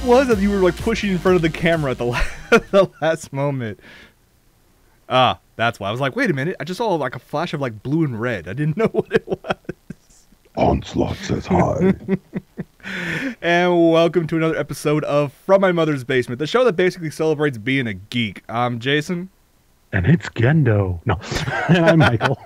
was that you were like pushing in front of the camera at the, the last moment? Ah, that's why. I was like, wait a minute. I just saw like a flash of like blue and red. I didn't know what it was. Onslaught says hi. And welcome to another episode of From My Mother's Basement, the show that basically celebrates being a geek. I'm Jason. And it's Gendo. No, and I'm Michael.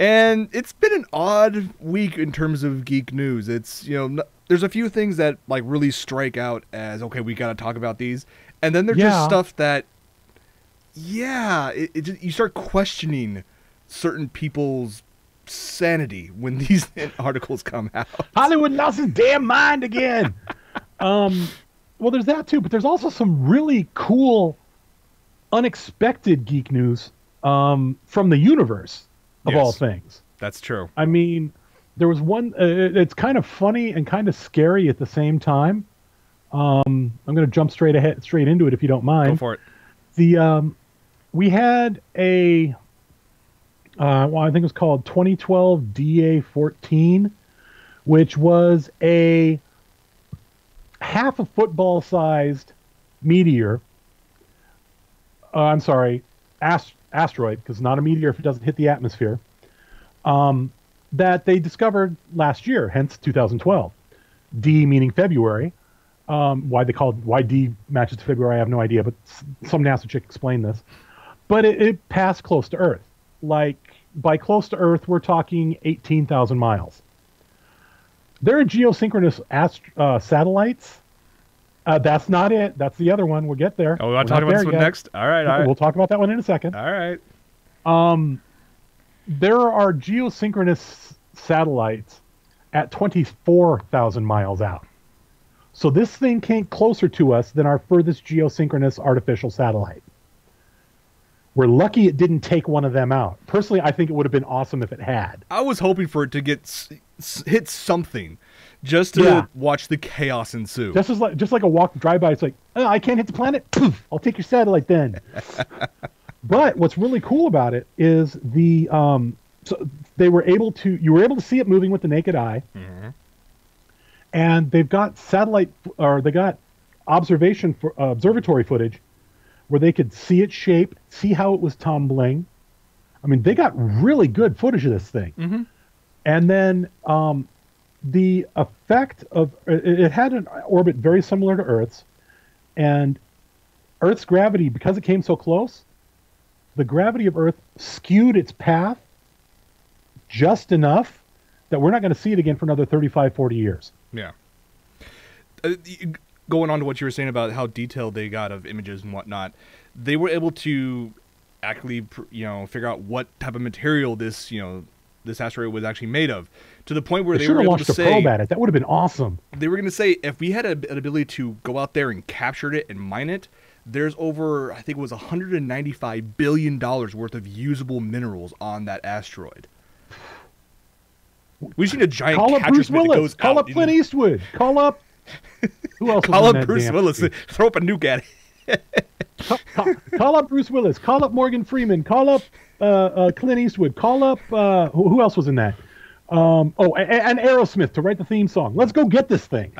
And it's been an odd week in terms of geek news. It's, you know, there's a few things that like really strike out as, okay, we got to talk about these. And then there's just stuff that, you start questioning certain people's sanity when these articles come out. Hollywood lost his damn mind again. Well, there's that too, but there's also some really cool, unexpected geek news from the universe of all things. That's true. I mean, there was one. It's kind of funny and kind of scary at the same time. I'm going to jump straight into it if you don't mind. Go for it. We had a. Well, I think it was called 2012 DA-14, which was a half a football-sized meteor. I'm sorry, asteroid, because not a meteor if it doesn't hit the atmosphere, that they discovered last year, hence 2012. D meaning February. Why D matches to February, I have no idea, but some NASA chick explained this. But it passed close to Earth. Like, by close to Earth, we're talking 18,000 miles. There are geosynchronous satellites. That's not it. That's the other one. We'll get there. Oh, we want to talk about this one next? All right. We'll talk about that one in a second. All right. There are geosynchronous satellites at 24,000 miles out. So this thing came closer to us than our furthest geosynchronous artificial satellite. We're lucky it didn't take one of them out. Personally, I think it would have been awesome if it had. I was hoping for it to hit something, just to watch the chaos ensue. Just like a drive-by. It's like, oh, I can't hit the planet. Poof! I'll take your satellite then. But what's really cool about it is so you were able to see it moving with the naked eye, and they've got observatory footage where they could see its shape, see how it was tumbling. I mean, they got really good footage of this thing. And then the effect of it had an orbit very similar to Earth's, and Earth's gravity, because it came so close, the gravity of Earth skewed its path just enough that we're not going to see it again for another 35, 40 years. Yeah. Going on to what you were saying about how detailed they got of images and whatnot, they were able to actually, figure out what type of material this asteroid was actually made of, to the point where they were able to say, should have launched a probe at it. That would have been awesome. They were going to say, if we had an ability to go out there and capture it and mine it, there's over, I think it was $195 billion worth of usable minerals on that asteroid. We just need a giant catcher smith that goes Call up Clint Eastwood. Call up... Who else? Call up Bruce Willis. Throw up a nuke at it. Call up Bruce Willis. Call up Morgan Freeman. Call up Clint Eastwood. Call up who else was in that? And Aerosmith to write the theme song. Let's go get this thing.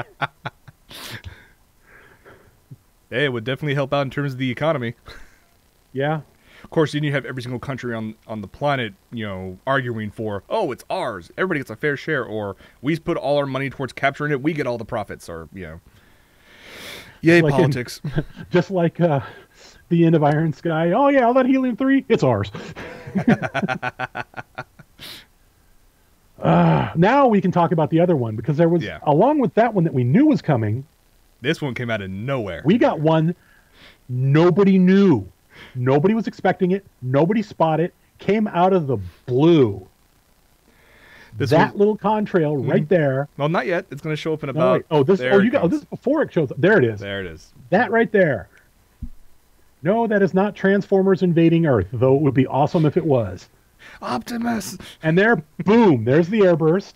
Hey, it would definitely help out in terms of the economy. Yeah. Of course, then you have every single country on the planet, arguing for, oh, it's ours. Everybody gets a fair share, or we put all our money towards capturing it. We get all the profits, or, Yay, like politics. Just like the end of Iron Sky. Oh, yeah, all that helium-3, it's ours. Now we can talk about the other one, because there was, along with that one that we knew was coming. This one came out of nowhere. We got one nobody knew. Nobody was expecting it. Nobody spotted it. Came out of the blue. That little contrail right there. Well, not yet. It's going to show up in about... this is before it shows up. There it is. There it is. That right there. No, that is not Transformers invading Earth, though it would be awesome if it was. Optimus! And there, boom, there's the airburst.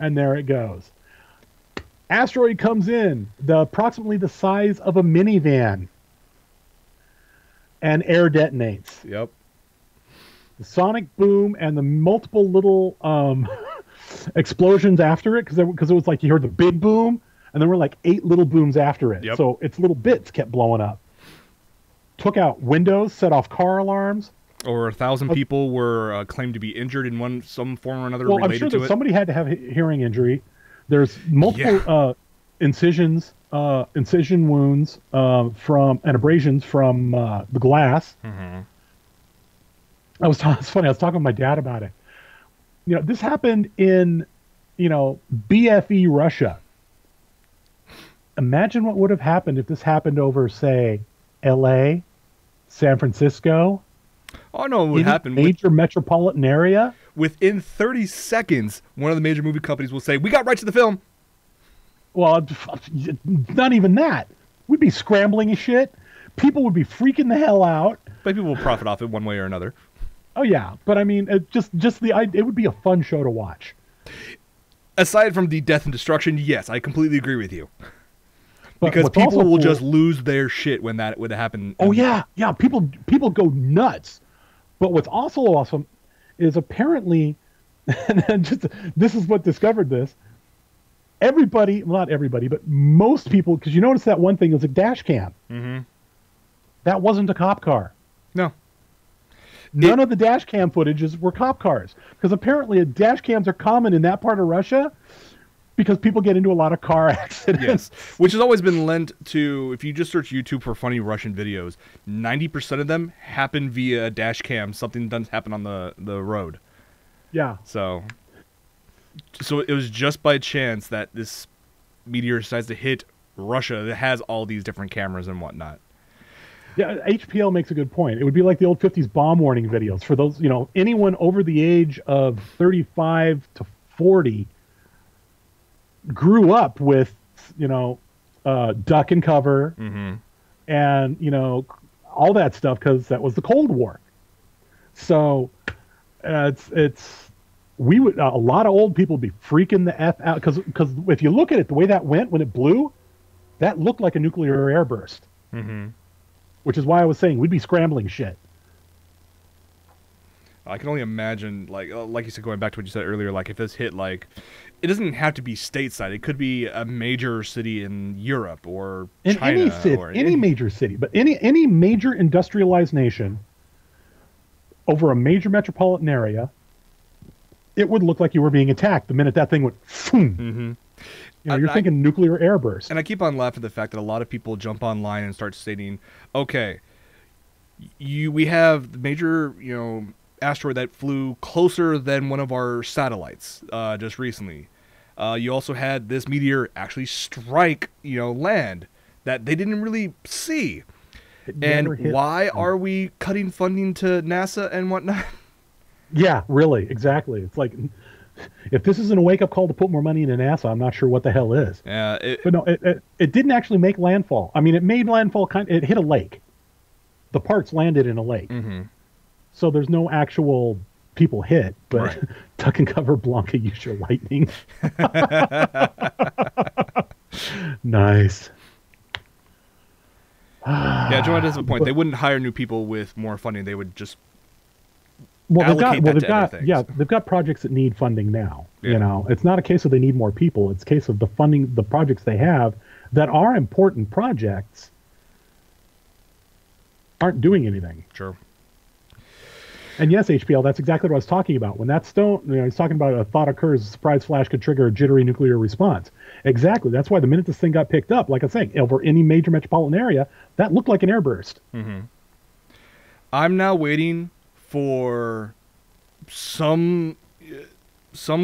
And there it goes. Asteroid comes in, approximately the size of a minivan, and air detonates. Yep. The sonic boom and the multiple little explosions after it, because it was like you heard the big boom, and there were like 8 little booms after it. Yep. So its little bits kept blowing up. Took out windows, set off car alarms. Or 1,000 people were claimed to be injured in some form or another Well, related I'm sure to that it. somebody had to have hearing injury. There's multiple incisions, incision wounds from and abrasions from the glass. Mm-hmm. It's funny. I was talking with my dad about it. This happened in, BFE Russia. Imagine what would have happened if this happened over, say, L.A., San Francisco. Oh, no, what happened? Major metropolitan area. Within 30 seconds, one of the major movie companies will say, "We got rights to the film." Well, not even that. We'd be scrambling and shit. People would be freaking the hell out. But people will profit off it one way or another. Oh yeah, but I mean, it would be a fun show to watch. Aside from the death and destruction, yes, I completely agree with you. But because people will just lose their shit when that would happen. Oh yeah, people go nuts. But what's also awesome is apparently, and this is what discovered this. Everybody, well, not everybody, but most people, because you notice that one thing was a dash cam. Mm-hmm. That wasn't a cop car. No. None of the dash cam footages were cop cars, because apparently dash cams are common in that part of Russia because people get into a lot of car accidents. Yes, which has always been lent to, if you just search YouTube for funny Russian videos, 90% of them happen via dash cam. Something doesn't happen on the road. Yeah. So it was just by chance that this meteor decides to hit Russia that has all these different cameras and whatnot. Yeah, HPL makes a good point. It would be like the old 50s bomb warning videos. For those, anyone over the age of 35 to 40 grew up with, duck and cover and, all that stuff because that was the Cold War. So a lot of old people would be freaking the F out because if you look at it, the way that went when it blew, that looked like a nuclear airburst. Mm-hmm. Which is why I was saying we'd be scrambling shit. I can only imagine, like you said, going back to what you said earlier, like if this hit, it doesn't have to be stateside. It could be a major city in Europe or in China. Any city, any major city, but any major industrialized nation over a major metropolitan area, it would look like you were being attacked the minute that thing went boom. Mm-hmm. You're thinking nuclear airburst. And I keep on laughing at the fact that a lot of people jump online and start stating, okay, we have the major, asteroid that flew closer than one of our satellites just recently. You also had this meteor actually strike, land that they didn't really see. And why are we cutting funding to NASA and whatnot? Yeah, really, exactly. It's like, if this isn't a wake-up call to put more money into NASA, I'm not sure what the hell is. Yeah, but no, it didn't actually make landfall. I mean, it made landfall it hit a lake. The parts landed in a lake. Mm-hmm. So there's no actual people hit, but right. Duck and cover, Blanca, use your lightning. Nice. Yeah, Joanne does have a point. They wouldn't hire new people with more funding. They would just they've got projects that need funding now. Yeah. It's not a case of they need more people. It's a case of the funding, the projects they have that are important projects aren't doing anything. Sure. And yes, HPL, that's exactly what I was talking about. When that stone, he's talking about a thought occurs, a surprise flash could trigger a jittery nuclear response. Exactly. That's why the minute this thing got picked up, like I was saying, over any major metropolitan area, that looked like an airburst. Mm-hmm. I'm now waiting for some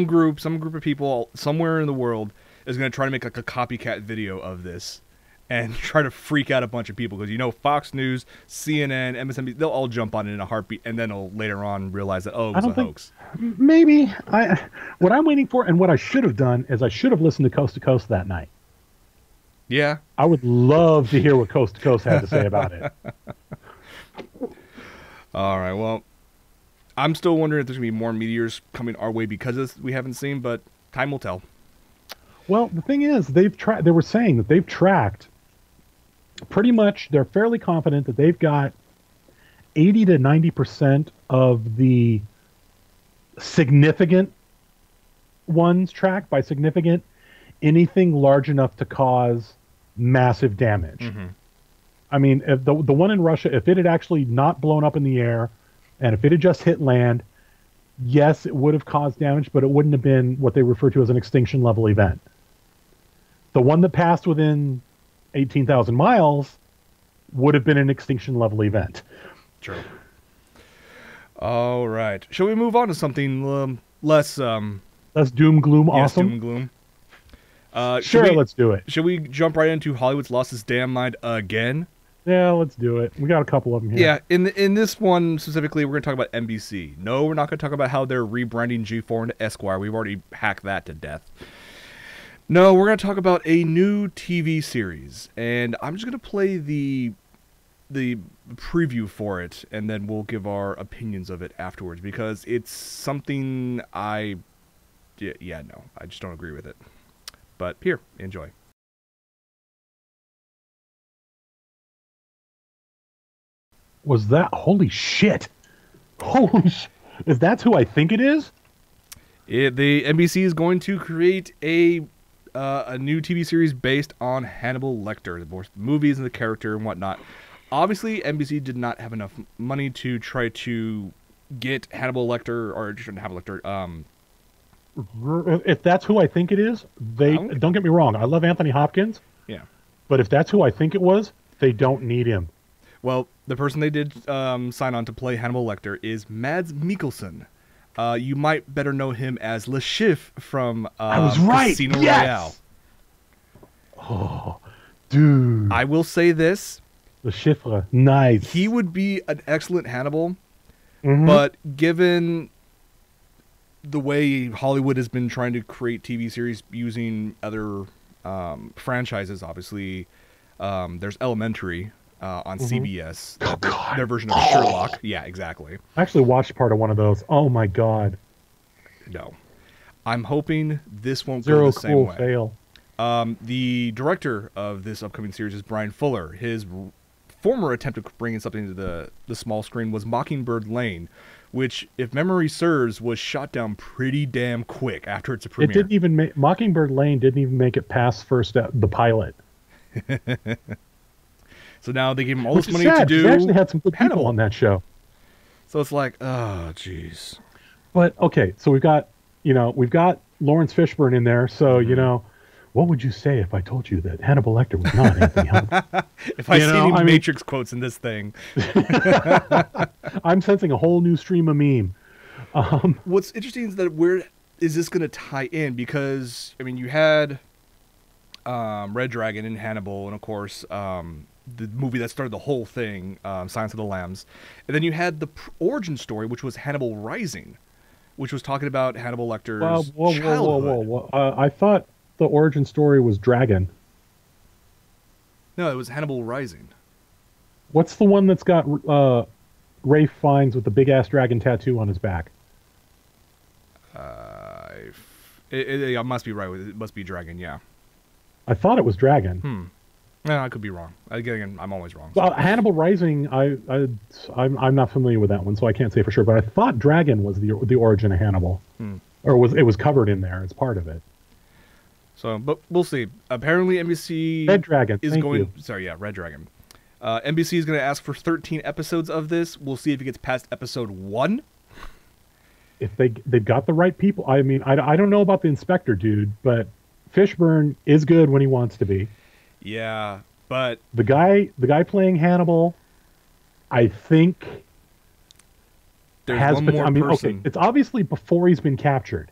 group of people somewhere in the world is going to try to make like a copycat video of this and try to freak out a bunch of people because Fox News, CNN, MSNBC, they'll all jump on it in a heartbeat and then they'll later on realize that it was a hoax. Maybe what I'm waiting for and what I should have done is I should have listened to Coast to Coast that night. Yeah, I would love to hear what Coast to Coast had to say about it. All right, well, I'm still wondering if there's going to be more meteors coming our way because of this we haven't seen, but time will tell. Well, the thing is, they were saying that they've tracked pretty much, they're fairly confident that they've got 80 to 90% of the significant ones tracked. By significant, anything large enough to cause massive damage. Mm-hmm. I mean, if the one in Russia, if it had actually not blown up in the air, and if it had just hit land, yes, it would have caused damage, but it wouldn't have been what they refer to as an extinction level event. The one that passed within 18,000 miles would have been an extinction level event. True. All right. Shall we move on to something less doom gloom yes, awesome? doom gloom. Sure, let's do it. Should we jump right into Hollywood's lost its damn mind again? Yeah, let's do it. We got a couple of them here. Yeah, in this one specifically, we're going to talk about NBC. No, we're not going to talk about how they're rebranding G4 into Esquire. We've already hacked that to death. No, we're going to talk about a new TV series, and I'm just going to play the preview for it, and then we'll give our opinions of it afterwards, because it's something I just don't agree with it. But here, enjoy. Was that... Holy shit. Holy shit. If that's who I think it is? The NBC is going to create a new TV series based on Hannibal Lecter, the movies and the character and whatnot. Obviously, NBC did not have enough money to try to get Hannibal Lecter, or just Hannibal Lecter, if that's who I think it is, don't get me wrong, I love Anthony Hopkins. Yeah. But if that's who I think it was, they don't need him. Well, the person they did sign on to play Hannibal Lecter is Mads Mikkelsen. You might better know him as Le Chiffre from I was right. Casino Yes! Royale. Oh, dude. I will say this. Le Chiffre. Nice. He would be an excellent Hannibal, Mhm. but given the way Hollywood has been trying to create TV series using other franchises, obviously, there's Elementary on CBS, their version of Sherlock. Yeah, exactly. I actually watched part of one of those. Oh my god. No. I'm hoping this won't Zero go the same cool way. fail. The director of this upcoming series is Brian Fuller. His former attempt at bringing something to the small screen was Mockingbird Lane, which, if memory serves, was shot down pretty damn quick after its premiere. It didn't even make... Mockingbird Lane didn't even make it past the pilot. So now they gave him all this money sad, to do. They actually had some good people Hannibal on that show. So it's like, oh, jeez. But okay, so we've got Lawrence Fishburne in there. So what would you say if I told you that Hannibal Lecter was not Anthony Hopkins? If I see any Matrix quotes in this thing, I'm sensing a whole new stream of meme. What's interesting is that where is this going to tie in? Because I mean, you had Red Dragon and Hannibal, and of course the movie that started the whole thing, Silence of the Lambs, and then you had the origin story, which was Hannibal Rising, which was talking about Hannibal Lecter's childhood. Whoa. I thought the origin story was Dragon. No, it was Hannibal Rising. What's the one that's got Rafe Fiennes with the big ass dragon tattoo on his back? I must be right with it. It must be Dragon, yeah. I thought it was Dragon. No, I could be wrong. Again, I'm always wrong. So. Well, Hannibal Rising, I'm not familiar with that one, so I can't say for sure. But I thought Dragon was the origin of Hannibal, or it was covered in there as part of it. So, but we'll see. Apparently, NBC Red Dragon is going. Sorry, yeah, Red Dragon. NBC is going to ask for 13 episodes of this. We'll see if it gets past episode 1. If they've got the right people. I mean, I don't know about the inspector dude, but Fishburne is good when he wants to be. Yeah, but the guy playing Hannibal, I think, there's one more person. Okay, it's obviously before he's been captured.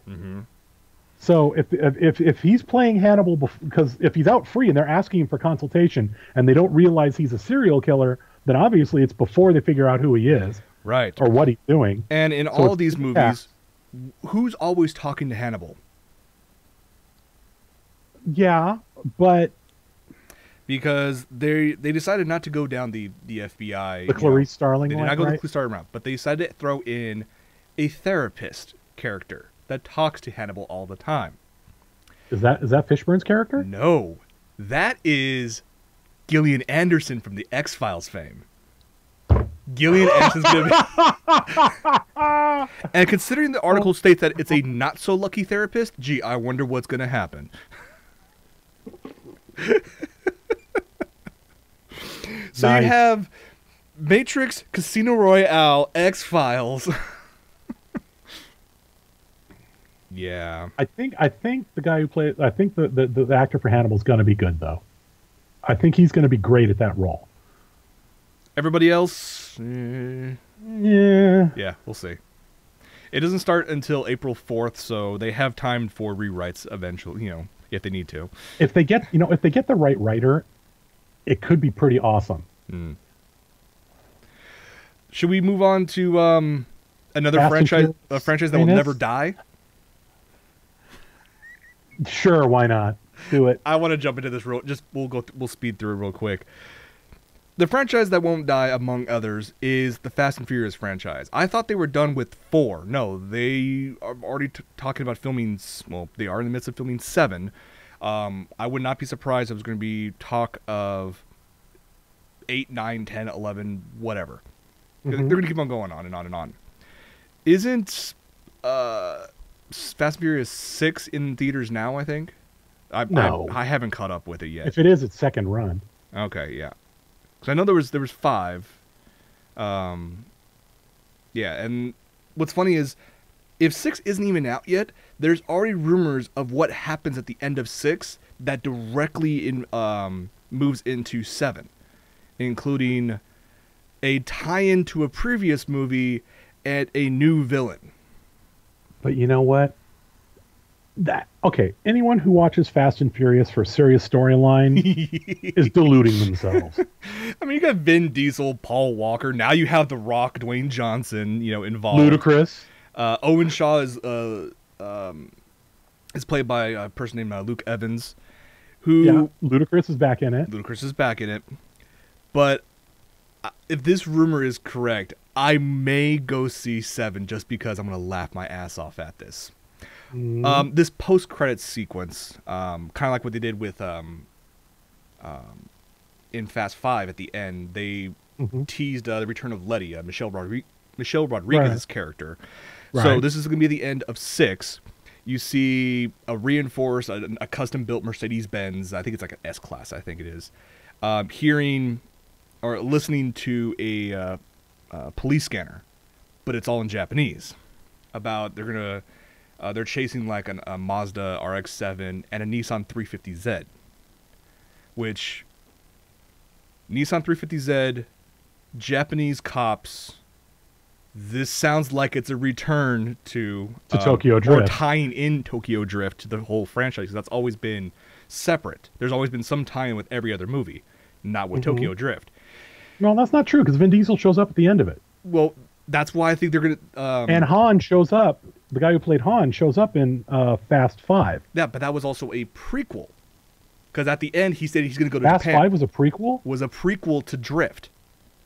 So if he's playing Hannibal, because if he's out free and they're asking him for consultation and they don't realize he's a serial killer, then obviously it's before they figure out who he is, right, or what he's doing. And in all these movies, who's always talking to Hannibal? Yeah, but because they decided not to go down the FBI, the Clarice Starling. They did not go the Clarice Starling route, but they decided to throw in a therapist character that talks to Hannibal all the time. Is that Fishburne's character? No, that is Gillian Anderson from the X-Files fame. Gillian Anderson's gonna be... And considering the article states that it's a not so lucky therapist, gee, I wonder what's gonna happen. So Nice. you have Matrix, Casino Royale, X-Files. Yeah. I think the guy who played, I think the actor for Hannibal's going to be good though. I think he's going to be great at that role. Everybody else, Yeah. yeah, we'll see. It doesn't start until April 4th, so they have time for rewrites eventually, if they need to. If they get, if they get the right writer, it could be pretty awesome. Should we move on to another Fast and franchise, Furious a franchise that will Minus? never die? Sure, why not? Do it. I want to jump into this we'll speed through it real quick. The franchise that won't die, among others, is the Fast and Furious franchise. I thought they were done with 4. No, they are already talking about filming. Well, they are in the midst of filming 7. I would not be surprised if it was going to be talk of 8, 9, 10, 11, whatever. They're going to keep on going on and on and on. Isn't Fast and Furious 6 in theaters now, I think? No. I haven't caught up with it yet. If it is, it's second run. Okay, yeah. Because I know there was 5. Yeah, and what's funny is, if 6 isn't even out yet, there's already rumors of what happens at the end of 6 that directly moves into 7, including a tie-in to a previous movie and a new villain. But you know what? Anyone who watches Fast and Furious for a serious storyline is deluding themselves. I mean, you got Vin Diesel, Paul Walker. Now you have The Rock, Dwayne Johnson, involved. Ludicrous. Owen Shaw is played by a person named Luke Evans, who Ludacris is back in it. Ludacris is back in it. But if this rumor is correct, I may go see 7 just because I'm going to laugh my ass off at this. This post-credits sequence, kind of like what they did with in Fast 5 at the end, they teased the return of Letty, Michelle Rodriguez's character. Right. So this is going to be the end of 6. You see a reinforced, a custom-built Mercedes-Benz, I think it's like an S-Class, I think it is, hearing or listening to a police scanner, but it's all in Japanese. They're chasing like a Mazda RX-7 and a Nissan 350Z, which Nissan 350Z, Japanese cops. This sounds like it's a return to Tokyo Drift, or tying in Tokyo Drift to the whole franchise. 'Cause that's always been separate. There's always been some tie-in with every other movie, not with Tokyo Drift. No, that's not true because Vin Diesel shows up at the end of it. Well, that's why I think they're gonna. And Han shows up. The guy who played Han shows up in Fast 5. Yeah, but that was also a prequel. Because at the end, he said he's going to go to Fast Japan. 5 was a prequel? Was a prequel to Drift,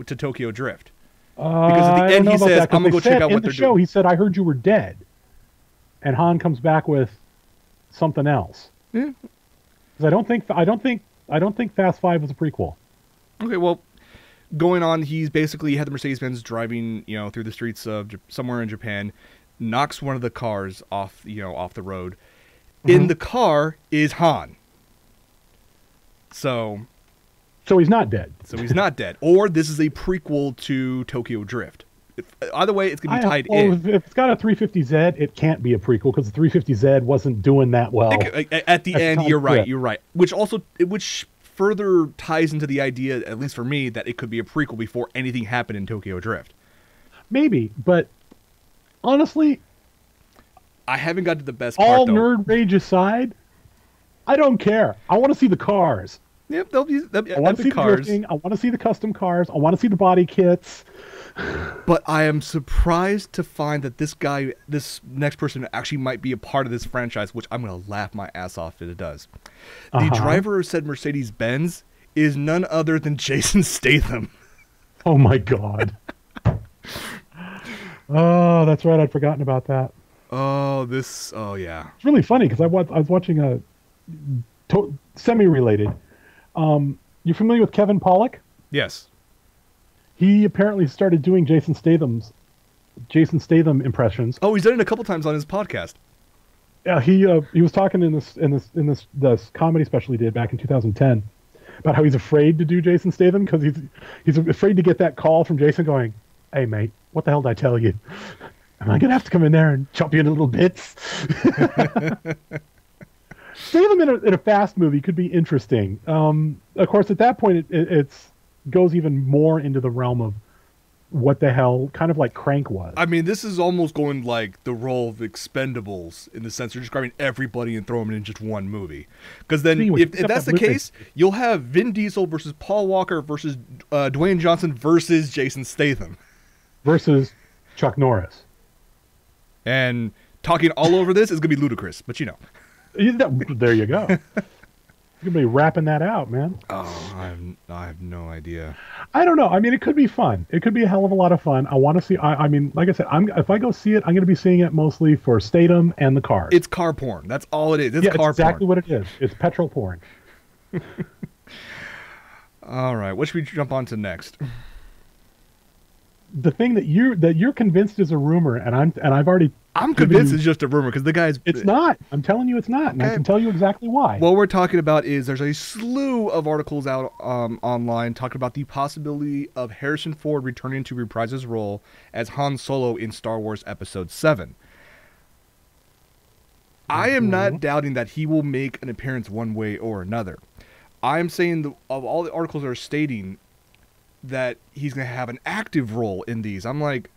to Tokyo Drift. Because at the end, he says, "I'm going to go check out what they're doing." In the show, he said, "I heard you were dead," and Han comes back with something else. Yeah. Because I don't think Fast 5 was a prequel. Okay, well, going on, he had the Mercedes-Benz driving, through the streets of somewhere in Japan, knocks one of the cars off the road. In the car is Han. So he's not dead. So he's not dead. Or this is a prequel to Tokyo Drift. Either way, it's going to be tied in. If it's got a 350Z, it can't be a prequel because the 350Z wasn't doing that well. At the end, you're right. Which further ties into the idea, at least for me, that it could be a prequel before anything happened in Tokyo Drift. Maybe, but honestly, I haven't got to the best part, all though. nerd rage aside, I don't care. I want to see the cars. Yep, they'll be I want to see the drifting. I want to see the custom cars. I want to see the body kits. But I am surprised to find that this next person actually might be a part of this franchise, which I'm going to laugh my ass off if it does. The driver of said Mercedes-Benz is none other than Jason Statham. Oh my God. Oh, that's right. I'd forgotten about that. Oh yeah. It's really funny because I was watching a semi-related. You familiar with Kevin Pollak? Yes. He apparently started doing Jason Statham impressions. Oh, he's done it a couple times on his podcast. he was talking in this comedy special he did back in 2010 about how he's afraid to do Jason Statham because he's afraid to get that call from Jason going, "Hey mate, what the hell did I tell you? Am I gonna have to come in there and chop you into little bits?" Statham in a fast movie could be interesting. Of course, at that point, it goes even more into the realm of what the hell, kind of like Crank was. I mean, this is almost going like the role of Expendables in the sense you're just grabbing everybody and throwing them in just one movie. Because then, if that's the case, you'll have Vin Diesel versus Paul Walker versus Dwayne Johnson versus Jason Statham. Versus Chuck Norris. And talking all over this is going to be ludicrous, but you know. There you go. You're going to be wrapping that out, man. Oh, I have no idea. I don't know. I mean, it could be fun. It could be a hell of a lot of fun. I want to see. I mean, like I said, if I go see it, I'm going to be seeing it mostly for Statham and the cars. It's car porn. That's all it is. It's car it's exactly porn. what it is. It's petrol porn. All right. What should we jump on to next? The thing that you're convinced is a rumor, and I'm convinced it's just a rumor because the guy's. It's not. I'm telling you, it's not, and I can tell you exactly why. What we're talking about is there's a slew of articles out online talking about the possibility of Harrison Ford returning to reprise his role as Han Solo in Star Wars Episode 7. I am not doubting that he will make an appearance one way or another. I am saying of all the articles that are stating that he's going to have an active role in these. I'm like,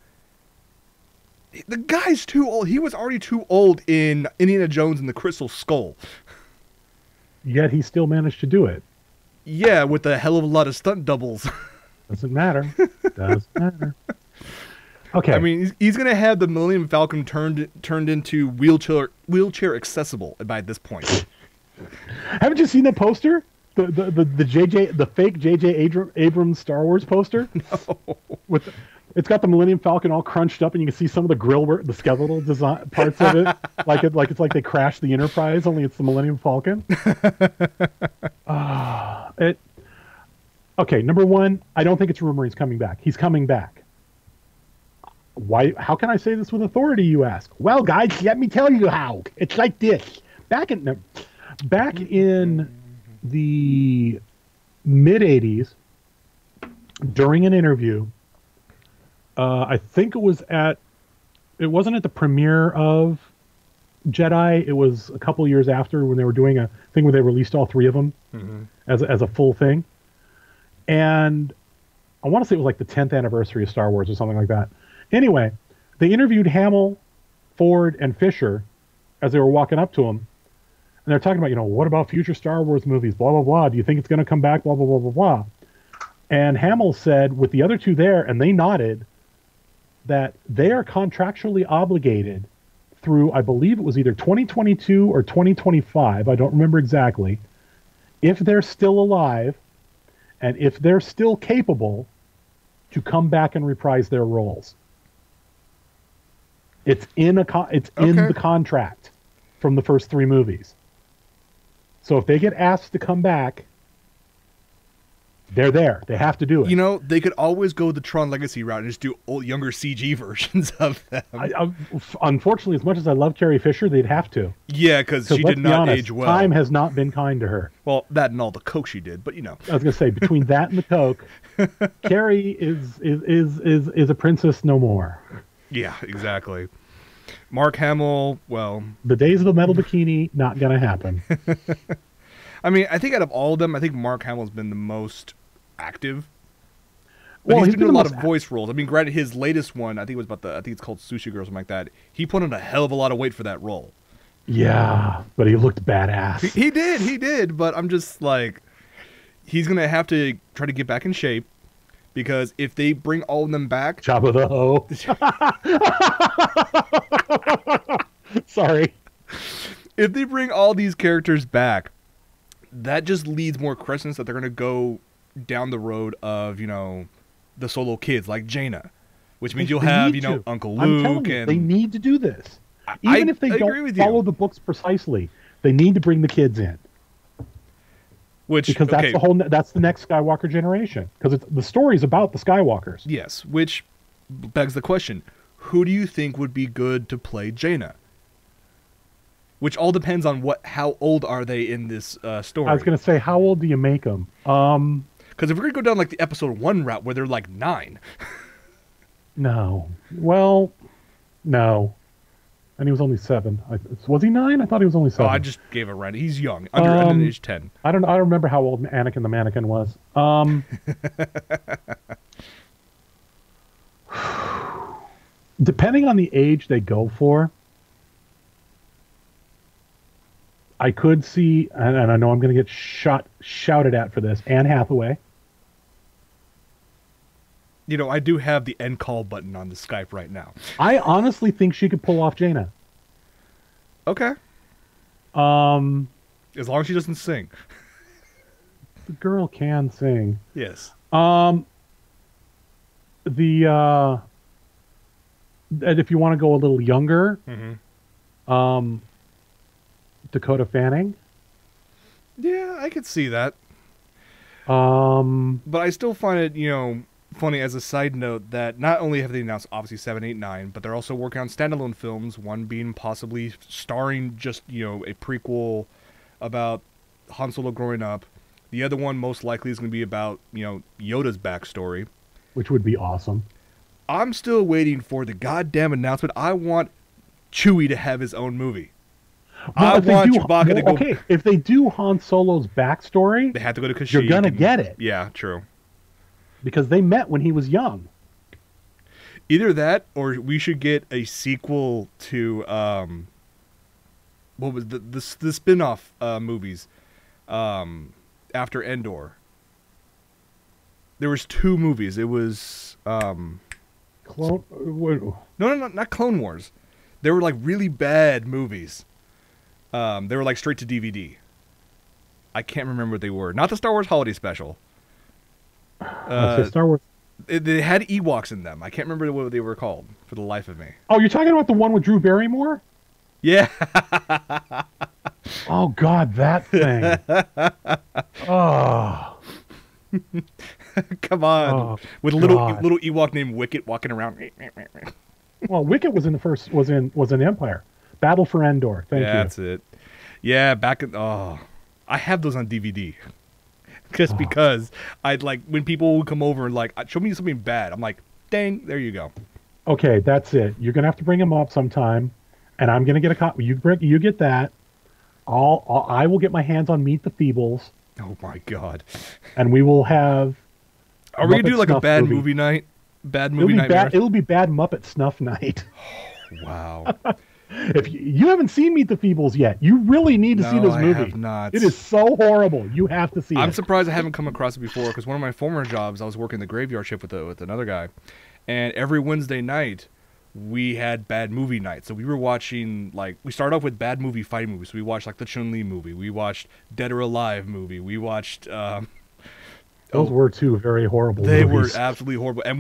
the guy's too old. He was already too old in Indiana Jones and the Crystal Skull. Yet he still managed to do it. Yeah, with a hell of a lot of stunt doubles. Doesn't matter. Doesn't matter. Okay. I mean, he's going to have the Millennium Falcon turned into wheelchair accessible by this point. Haven't you seen that poster? The fake J.J. Abrams Star Wars poster? No. It's got the Millennium Falcon all crunched up, and you can see some of the grill work, the skeletal design parts of it, it's like they crashed the Enterprise, only it's the Millennium Falcon. Okay, number one, I don't think it's a rumor he's coming back. He's coming back. Why? How can I say this with authority, you ask? Well, guys, let me tell you how. It's like this. Back in the mid-'80s, during an interview, I think it wasn't at the premiere of Jedi. It was a couple years after when they were doing a thing where they released all three of them as a full thing. And I want to say it was like the 10th anniversary of Star Wars or something like that. Anyway, they interviewed Hamill, Ford, and Fisher as they were walking up to him. And they're talking about, what about future Star Wars movies? Blah, blah, blah. Do you think it's going to come back? Blah, blah, blah, blah, blah. And Hamill said, with the other two there, and they nodded, that they are contractually obligated through, I believe it was either 2022 or 2025, I don't remember exactly, if they're still alive and if they're still capable to come back and reprise their roles. It's in the contract from the first three movies. So if they get asked to come back, they're there. They have to do it. They could always go the Tron Legacy route and just do younger CG versions of them. Unfortunately, as much as I love Carrie Fisher, they'd have to. Yeah, because she did not age well. Time has not been kind to her. Well, that and all the coke she did, but I was going to say, between that and the coke, Carrie is a princess no more. Yeah, exactly. Mark Hamill, well... The days of the metal bikini, not going to happen. I mean, I think out of all of them, I think Mark Hamill's been the most active. But Well, he's been doing a lot of most voice roles. I mean, granted, his latest one, I think it was I think it's called Sushi Girl or something like that. He put on a hell of a lot of weight for that role. Yeah, but he looked badass. He did, but I'm just like, he's going to have to try to get back in shape. Because if they bring all of them back... Jabba the Hoe. Sorry. If they bring all these characters back, that just leads more questions that they're going to go down the road of, the solo kids like Jaina. Which means you'll have, Uncle Luke. And they need to do this. Even if they don't follow the books precisely, they need to bring the kids in. Because that's the next Skywalker generation. Because the story's about the Skywalkers. Yes, which begs the question: who do you think would be good to play Jaina? Which all depends on how old are they in this story. I was going to say, how old do you make them? Because if we're going to go down like the episode 1 route where they're like 9. No. Well, no. And he was only 7. Was he 9? I thought he was only 7. Oh, I just gave a run. He's young, under age 10. I don't remember how old Anakin the Mannequin was. Depending on the age they go for, I could see, and I know I'm going to get shouted at for this, Anne Hathaway. You know, I do have the end call button on the Skype right now. I honestly think she could pull off Jaina. Okay. As long as she doesn't sing. The girl can sing. Yes. And if you want to go a little younger, Dakota Fanning. Yeah, I could see that. But I still find it, you know, funny as a side note that not only have they announced obviously 7, 8, 9, but they're also working on standalone films, one being possibly starring just, you know, a prequel about Han Solo growing up. The other one most likely is going to be about, you know, Yoda's backstory. Which would be awesome. I'm still waiting for the goddamn announcement. I want Chewie to have his own movie. Well, I want Chewbacca to go... Okay, if they do Han Solo's backstory... They have to go to Kashyyyk. You're going to get it. Yeah, true. Because they met when he was young. Either that, or we should get a sequel to... what was the spin-off movies after Endor. There was 2 movies. It was... No, not Clone Wars. They were like really bad movies. They were like straight to DVD. I can't remember what they were. Not the Star Wars Holiday Special. Star Wars. They had Ewoks in them. I can't remember what they were called for the life of me. Oh, you're talking about the one with Drew Barrymore? Yeah. Oh God, that thing. Oh. Come on. With a little Ewok named Wicket walking around. Well, Wicket was in the first was in Empire. Battle for Endor. Thank you. That's it. Yeah, back in I have those on DVD. Just because I'd like when people would come over and like show me something bad. I'm like, dang, there you go. Okay, that's it. You're gonna have to bring them up sometime, and I'm gonna get a copy. You get that. I will get my hands on Meet the Feebles. Oh my God. And we will have. Are we gonna do like a bad movie night? Bad movie night. It'll be bad Muppet Snuff night. Wow. If you haven't seen Meet the Feebles yet, you really need to see this movie. I have not. It is so horrible. You have to see it. I'm surprised I haven't come across it before because one of my former jobs, I was working the graveyard shift with another guy, and every Wednesday night we had bad movie night. So we were watching we started off with bad movie fight movies. So we watched like the Chun-Li movie. We watched Dead or Alive movie. We watched. Those were 2 very horrible. They movies. were absolutely horrible, and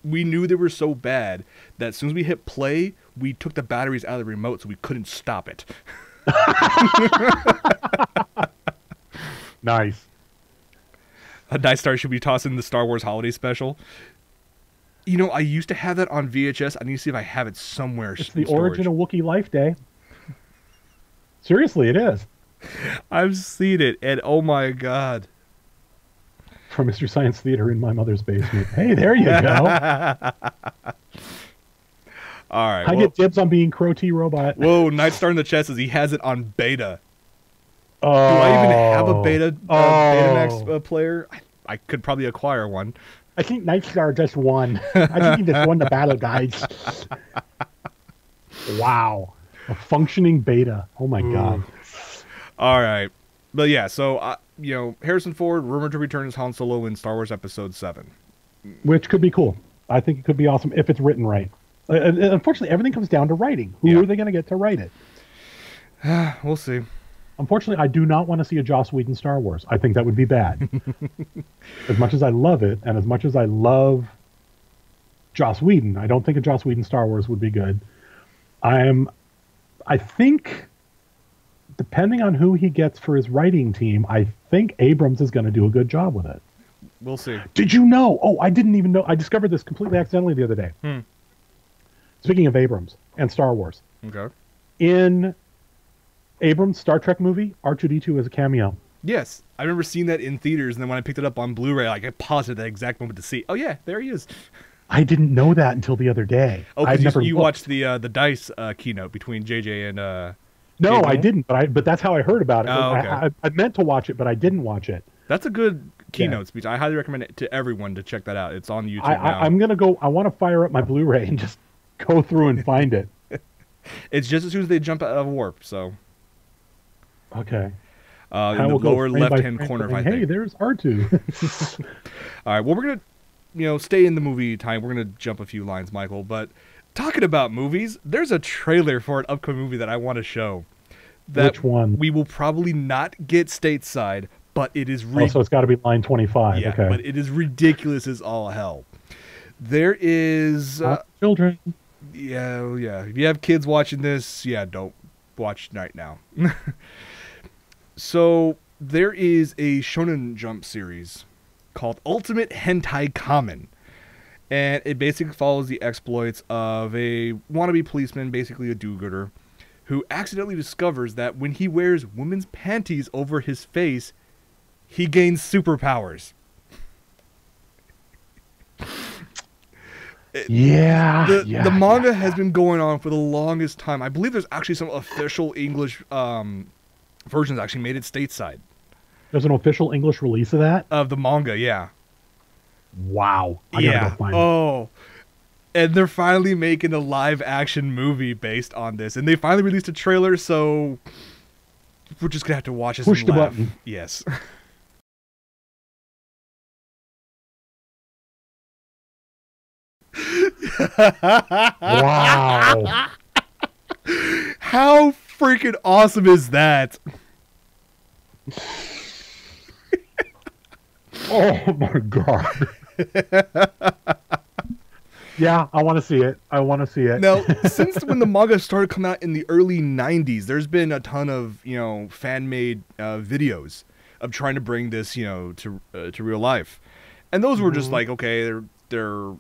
we knew they were so bad that as soon as we hit play, we took the batteries out of the remote so we couldn't stop it. Nice. A nice start should be tossing the Star Wars Holiday Special. You know, I used to have that on VHS. I need to see if I have it somewhere. It's the origin of Wookiee Life Day. Seriously, it is. I've seen it, and oh my God. From Mr. Science Theater in my mother's basement. Hey, there you go. All right. I get dibs on being Crow T Robot. Whoa, Nightstar in the chest says he has it on beta. Oh. Do I even have a Betamax player? I could probably acquire one. I think Nightstar just won. I think he just won the battle, guys. Wow. A functioning beta. Oh, my God. All right. But yeah, so, you know, Harrison Ford, rumored to return as Han Solo in Star Wars Episode 7. Which could be cool. I think it could be awesome if it's written right. Unfortunately, everything comes down to writing. Who are they going to get to write it? We'll see. Unfortunately, I do not want to see a Joss Whedon Star Wars. I think that would be bad. As much as I love it, and as much as I love Joss Whedon, I don't think a Joss Whedon Star Wars would be good. I think, depending on who he gets for his writing team, I think Abrams is going to do a good job with it. We'll see. Did you know? Oh, I didn't even know. I discovered this completely accidentally the other day. Speaking of Abrams and Star Wars. Okay. In Abrams Star Trek movie, R2D2 as a cameo. Yes, I remember seeing that in theaters, and then when I picked it up on Blu-ray, like I paused at that exact moment to see. Oh yeah, there he is. I didn't know that until the other day. Oh, I'd because never you looked. watched the Dice keynote between JJ and No, Gabriel? I didn't, but that's how I heard about it. Oh, okay. I meant to watch it, but I didn't watch it. That's a good keynote speech. I highly recommend it to everyone to check that out. It's on YouTube now. I'm gonna go. I want to fire up my Blu-ray and just go through and find it. It's just as soon as they jump out of warp. So Okay. in the lower left-hand corner, if I think. Hey, there's R2. All right. Well, we're gonna, stay in the movie time. We're gonna jump a few lines, Michael. But talking about movies, there's a trailer for an upcoming movie that I want to show. Which one? We will probably not get stateside, but it is So it's got to be line 25. yeah, okay. but it is ridiculous as all hell. There is children. yeah. If you have kids watching this, don't watch right now. So there is a Shonen Jump series called Ultimate Hentai Kamen. And it basically follows the exploits of a wannabe policeman, basically a do-gooder, who accidentally discovers that when he wears women's panties over his face, he gains superpowers. The manga has been going on for the longest time. I believe there's actually some official English versions actually made it stateside. There's an official English release of that? Of the manga, yeah. Wow. I gotta go find it. And they're finally making a live-action movie based on this. And they finally released a trailer, so we're just going to have to watch this Push and the laugh. button. Yes. Wow. How freaking awesome is that? Oh my god. Yeah, I want to see it. Now, since when the manga started coming out in the early 90s, there's been a ton of, fan-made videos of trying to bring this, to real life. And those were just like, okay, they're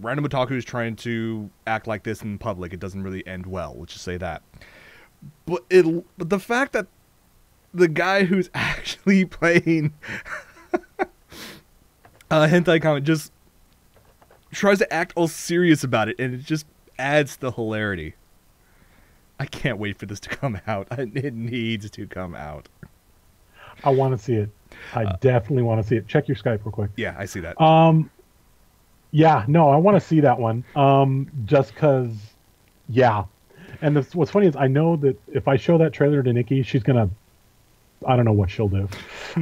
random otakus trying to act like this in public. It doesn't really end well. Let's just say that. But the fact that the guy who's actually playing Hentai Kamen just tries to act all serious about it, and it just adds the hilarity. I can't wait for this to come out. It needs to come out. I want to see it. I definitely want to see it. Check your Skype real quick. Yeah, I see that. Yeah, no, I want to see that one. Just because, yeah. And what's funny is I know that if I show that trailer to Nikki, she's going to, I don't know what she'll do.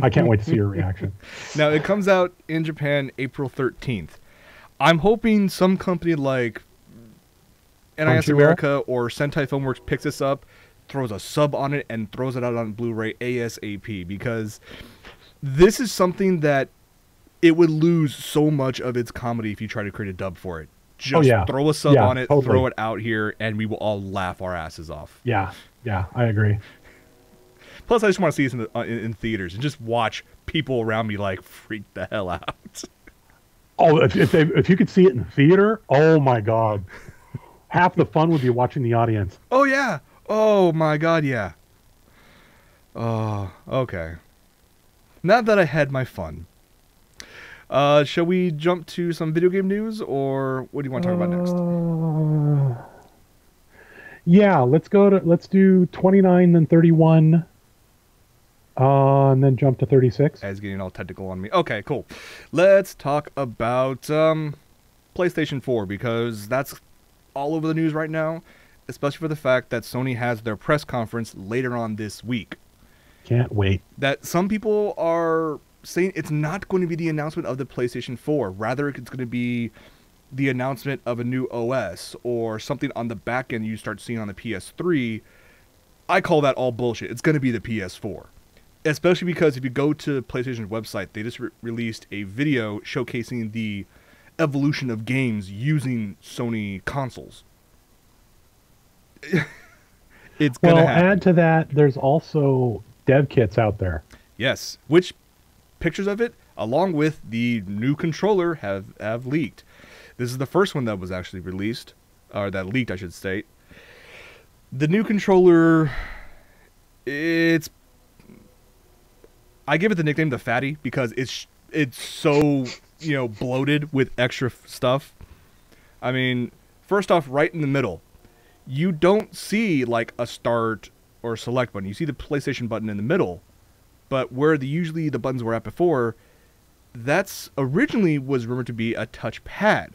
I can't wait to see her reaction. Now, it comes out in Japan April 13th. I'm hoping some company like NIS America or Sentai Filmworks picks this up, throws a sub on it, and throws it out on Blu-ray ASAP, because this is something that it would lose so much of its comedy if you try to create a dub for it. Just throw a sub on it, totally. Throw it out here, and we will all laugh our asses off. Yeah, I agree. Plus, I just want to see this in theaters and just watch people around me like freak the hell out. Oh, if you could see it in the theater, oh my god. Half the fun would be watching the audience. Oh, yeah. Oh, my god, yeah. Oh, okay. Now that I had my fun, shall we jump to some video game news, or what do you want to talk about next? Yeah, let's do 29, then 31, and then jump to 36. That's getting all technical on me. Okay, cool. Let's talk about PlayStation 4, because that's all over the news right now, especially for the fact that Sony has their press conference later on this week. Can't wait. That some people are saying it's not going to be the announcement of the PlayStation 4. Rather, it's going to be the announcement of a new OS or something on the back end you start seeing on the PS3. I call that all bullshit. It's going to be the PS4. Especially because if you go to PlayStation's website, they just released a video showcasing the evolution of games using Sony consoles. It's going to happen. Add to that, there's also dev kits out there. Yes, which pictures of it, along with the new controller, have leaked. This is the first one that was actually released, or that leaked, I should state. The new controller It's I give it the nickname the fatty because it's so, bloated with extra stuff. I mean, first off, right in the middle, you don't see like a start or select button. You see the PlayStation button in the middle, but where usually the buttons were at before, that's originally was rumored to be a touch pad.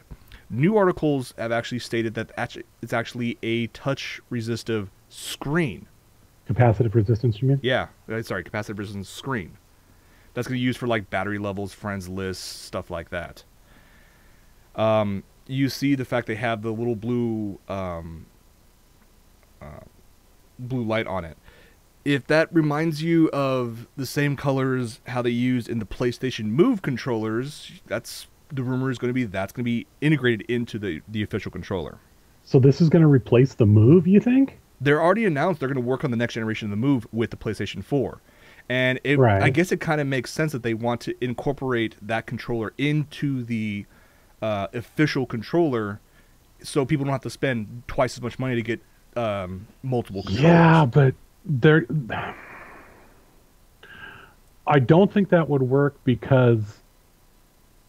New articles have actually stated that it's actually a touch resistive screen. Capacitive resistance, you mean? Yeah, sorry, capacitive resistance screen. That's going to be used for like battery levels, friends lists, stuff like that. You see the fact they have the little blue blue light on it. If that reminds you of the same colors how they used in the PlayStation Move controllers, that's the rumor is going to be that's going to be integrated into the official controller. So this is going to replace the Move, you think? They're already announced they're going to work on the next generation of the Move with the PlayStation 4. And I guess it kind of makes sense that they want to incorporate that controller into the official controller so people don't have to spend twice as much money to get multiple controllers. Yeah, but I don't think that would work because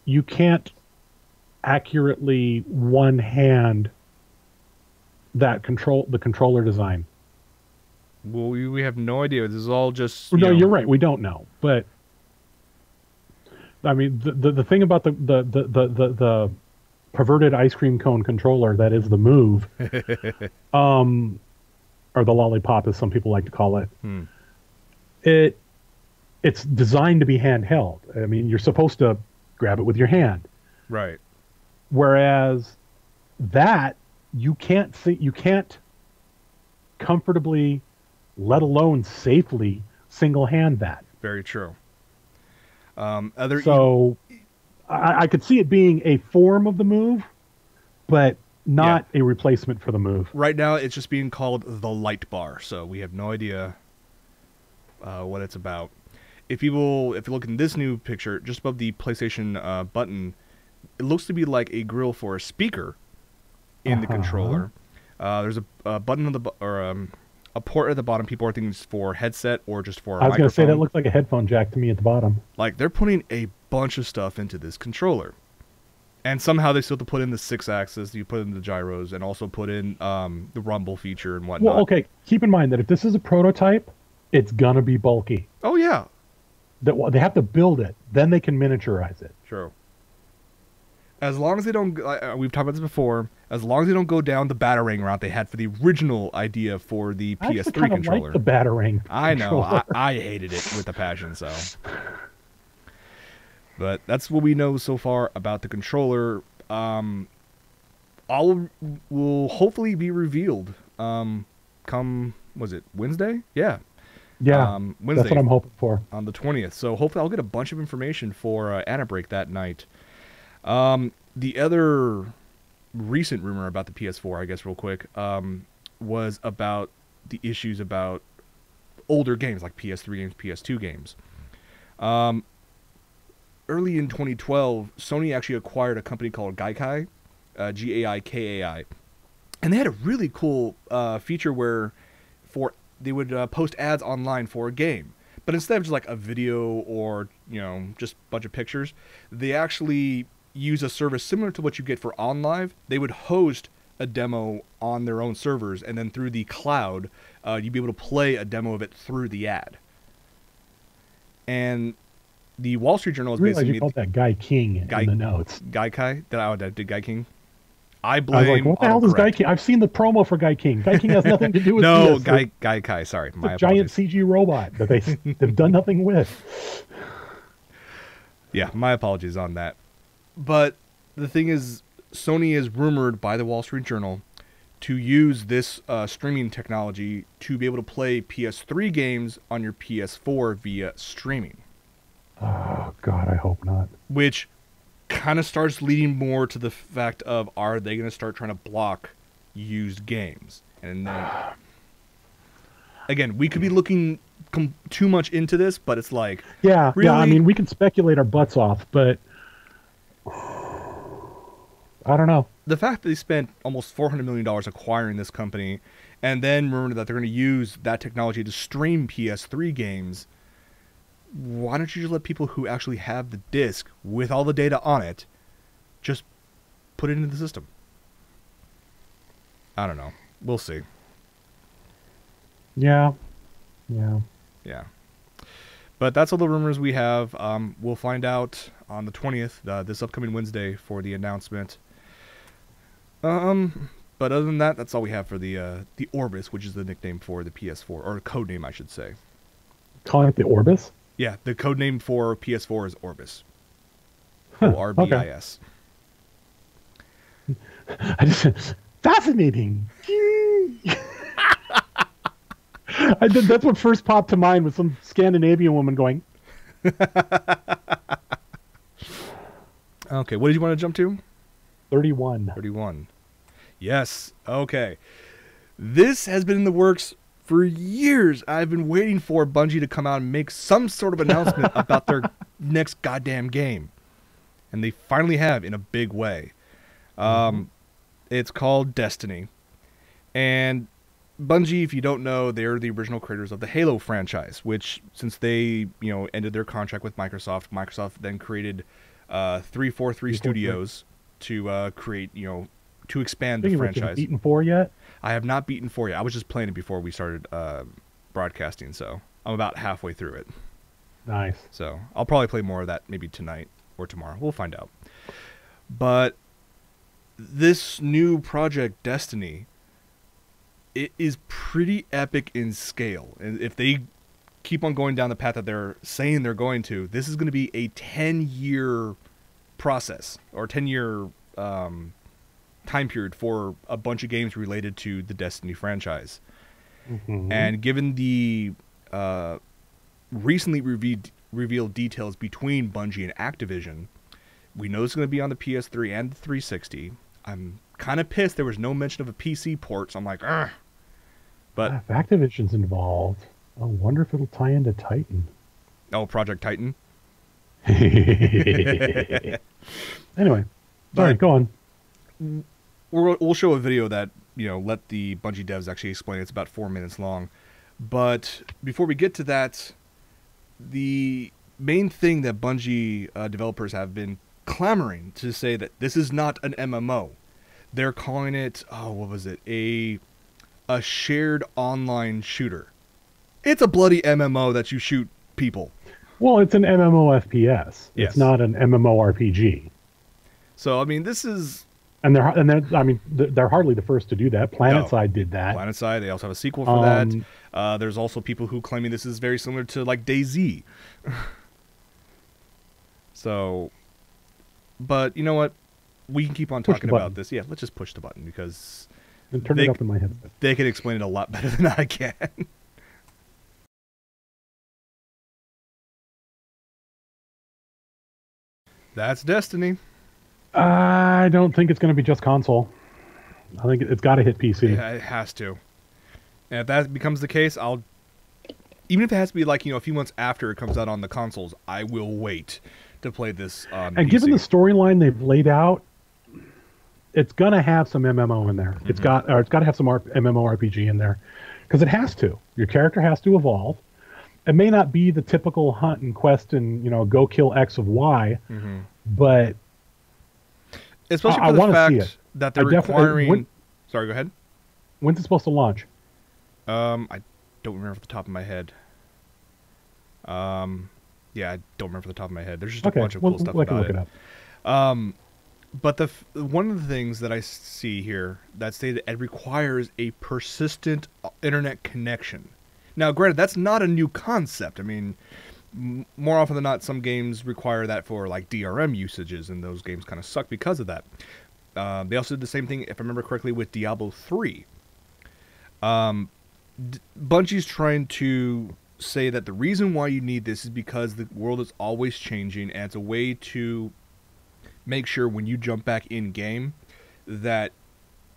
you can't accurately one-hand the controller design. Well, we have no idea. This is all just... You're right. We don't know. But, I mean, the thing about the perverted ice cream cone controller that is the Move, or the lollipop, as some people like to call it, it's designed to be handheld. I mean, you're supposed to grab it with your hand. Right. Whereas that, you can't comfortably, let alone safely, single hand that. Very true. I could see it being a form of the Move, but not a replacement for the Move. Right now, it's just being called the Light Bar, so we have no idea what it's about. If you look in this new picture, just above the PlayStation button, it looks to be like a grill for a speaker in the controller. There's a button on a port at the bottom. People are thinking it's for headset or just for a microphone. I was going to say that looks like a headphone jack to me at the bottom. Like, they're putting a bunch of stuff into this controller. And somehow they still have to put in the 6-axis, you put in the gyros, and also put in the rumble feature and whatnot. Well, okay, keep in mind that if this is a prototype, it's going to be bulky. Oh, yeah. They have to build it, then they can miniaturize it. True. As long as they don't, we've talked about this before, as long as they don't go down the batarang route they had for the original idea for the PS3 controller. Like the batarang. I know, I hated it with a passion, so. But that's what we know so far about the controller. All will hopefully be revealed come, was it Wednesday? Yeah. Yeah, Wednesday, that's what I'm hoping for. On the 20th. So hopefully I'll get a bunch of information for Anna Break that night. The other recent rumor about the PS4, I guess real quick, was about the issues about older games, like PS3 games, PS2 games. Early in 2012, Sony actually acquired a company called Gaikai, G-A-I-K-A-I. And they had a really cool feature where they would post ads online for a game. But instead of just like a video or, just a bunch of pictures, they actually use a service similar to what you get for OnLive. They would host a demo on their own servers, and then through the cloud, you'd be able to play a demo of it through the ad. And the Wall Street Journal is basically... you called that Guy King in the notes. Gaikai? Did Guy King? I was like, what the hell does Guy King... I've seen the promo for Guy King. Guy King has nothing to do with no, this. Gaikai, sorry. My giant CG robot that they've done nothing with. Yeah, my apologies on that. But the thing is, Sony is rumored by the Wall Street Journal to use this streaming technology to be able to play PS3 games on your PS4 via streaming. Oh, God, I hope not. Which kind of starts leading more to the fact of, are they going to start trying to block used games? And then, again, we could be looking too much into this, but it's like... Yeah, really? I mean, we can speculate our butts off, but... I don't know. The fact that they spent almost $400 million acquiring this company, and then remember that they're going to use that technology to stream PS3 games, why don't you just let people who actually have the disc with all the data on it just put it into the system? I don't know. We'll see. Yeah. But that's all the rumors we have. We'll find out on the 20th, this upcoming Wednesday, for the announcement. But other than that, that's all we have for the Orbis, which is the nickname for the PS4, or code name, I should say. Calling it the Orbis? Yeah, the code name for PS4 is Orbis. Orbis. Fascinating. That's what first popped to mind, was some Scandinavian woman going. Okay, what did you want to jump to? 31. Yes. Okay. This has been in the works for years. I've been waiting for Bungie to come out and make some sort of announcement about their next goddamn game. And they finally have, in a big way. It's called Destiny. And Bungie, if you don't know, they're the original creators of the Halo franchise, which, since they, ended their contract with Microsoft then created 343 Studios to create, to expand the franchise. Have you beaten 4 yet? I have not beaten 4 yet. I was just playing it before we started broadcasting, so I'm about halfway through it. Nice. So I'll probably play more of that maybe tonight or tomorrow. We'll find out. But this new project, Destiny, it is pretty epic in scale. And if they keep on going down the path that they're saying they're going to, this is going to be a 10-year process, or 10-year time period for a bunch of games related to the Destiny franchise. And given the recently revealed details between Bungie and Activision, we know it's going to be on the PS3 and the 360. I'm kind of pissed there was no mention of a PC port, so I'm like, ugh. But if Activision's involved, I wonder if it'll tie into Titan. Oh, Project Titan? Anyway, sorry, go on. We'll show a video that, let the Bungie devs actually explain. It's about 4 minutes long. But before we get to that, the main thing that Bungie developers have been clamoring to say that this is not an MMO. They're calling it, what was it? A shared online shooter. It's a bloody MMO that you shoot people. Well, it's an MMO FPS. Yes. It's not an MMO RPG. So, I mean, this is... And they're hardly the first to do that. PlanetSide did that. PlanetSide, they also have a sequel for that. There's also people who claiming this is very similar to, like, DayZ. So, but you know what? We can keep on talking about this. Yeah, let's just push the button, because and turn it up in my headset. They can explain it a lot better than I can. That's Destiny. I don't think it's going to be just console. I think it's got to hit PC. Yeah, it has to. And if that becomes the case, even if it has to be like, a few months after it comes out on the consoles, I will wait to play this on And PC. Given the storyline they've laid out, it's going to have some MMO in there. It's got to have some MMORPG in there, because it has to. Your character has to evolve. It may not be the typical hunt and quest and, go kill X of Y, but especially for the fact that they're requiring... Sorry, go ahead. When's it supposed to launch? I don't remember off the top of my head. Yeah, I don't remember off the top of my head. There's just a bunch of cool stuff about it. But one of the things that I see here that say that it requires a persistent internet connection. Now, granted, that's not a new concept. I mean, more often than not, some games require that for like DRM usages, and those games kind of suck because of that. They also did the same thing, if I remember correctly, with Diablo 3. Bungie's trying to say that the reason why you need this is because the world is always changing, and it's a way to make sure when you jump back in game that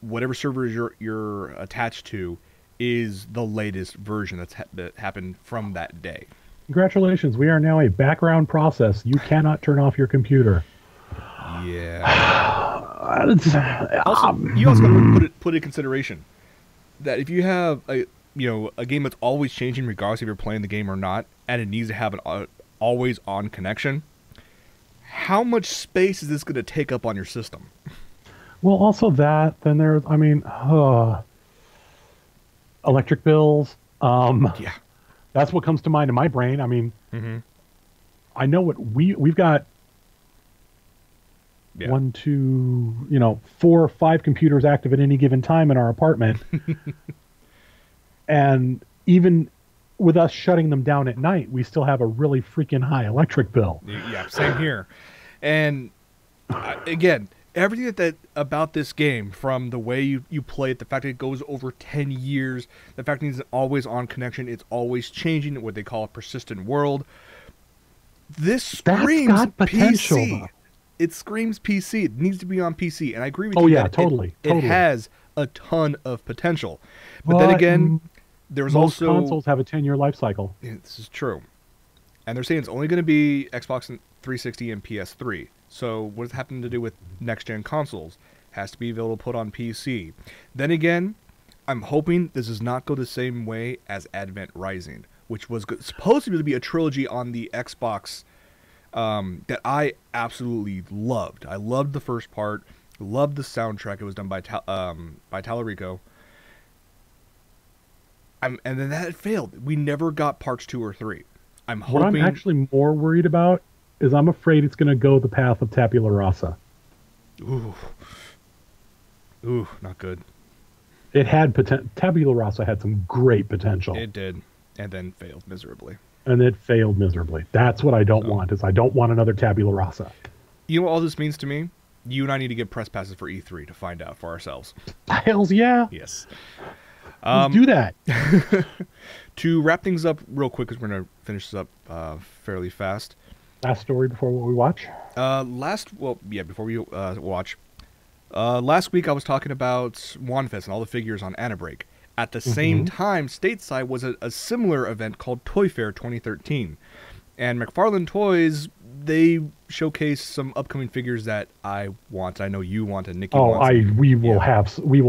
whatever server you're attached to is the latest version that happened from that day. Congratulations, we are now a background process. You cannot turn off your computer. Yeah. Also, you also got to put it in consideration. that if you have a game that's always changing regardless if you're playing the game or not, and it needs to have an always on connection, how much space is this going to take up on your system? Well, also that, then there's, I mean, electric bills. Yeah. That's what comes to mind in my brain. I mean, Mm-hmm. I know what we've got. Yeah. 1, 2, 4 or 5 computers active at any given time in our apartment. And even with us shutting them down at night, we still have a really freaking high electric bill. Yeah, same here. And again, everything that about this game, from the way you play it, the fact that it goes over 10 years, the fact that it's always on connection, it's always changing, what they call a persistent world. This screams That's got potential, PC. though. It screams PC. It needs to be on PC. And I agree with Oh, you. yeah, that totally. It has a ton of potential. But then again, there's most also... consoles have a 10-year life cycle. Yeah, this is true. And they're saying it's only going to be Xbox 360 and PS3. So what's happening to do with next-gen consoles? Has to be able to put on PC. Then again, I'm hoping this does not go the same way as Advent Rising, which was supposed to be a trilogy on the Xbox that I absolutely loved. I loved the first part, loved the soundtrack. It was done by Tallarico. And then that failed. We never got parts 2 or 3. I'm hoping... What I'm actually more worried about is I'm afraid it's going to go the path of Tabula Rasa. Ooh, not good. It had Tabula Rasa had some great potential. It did, and then failed miserably. And it failed miserably. That's what I don't want, is I don't want another Tabula Rasa. You know what all this means to me? You and I need to get press passes for E3 to find out for ourselves. Hells yeah. Yes. Let's do that. To wrap things up real quick, because we're going to finish this up fairly fast. Last story before what we watch? Before we watch. Last week I was talking about WanFest and all the figures on Anabreak. At the same time, stateside was a similar event called Toy Fair 2013. And McFarlane Toys, they showcased some upcoming figures that I want. I know you want, and Nikki wants. We will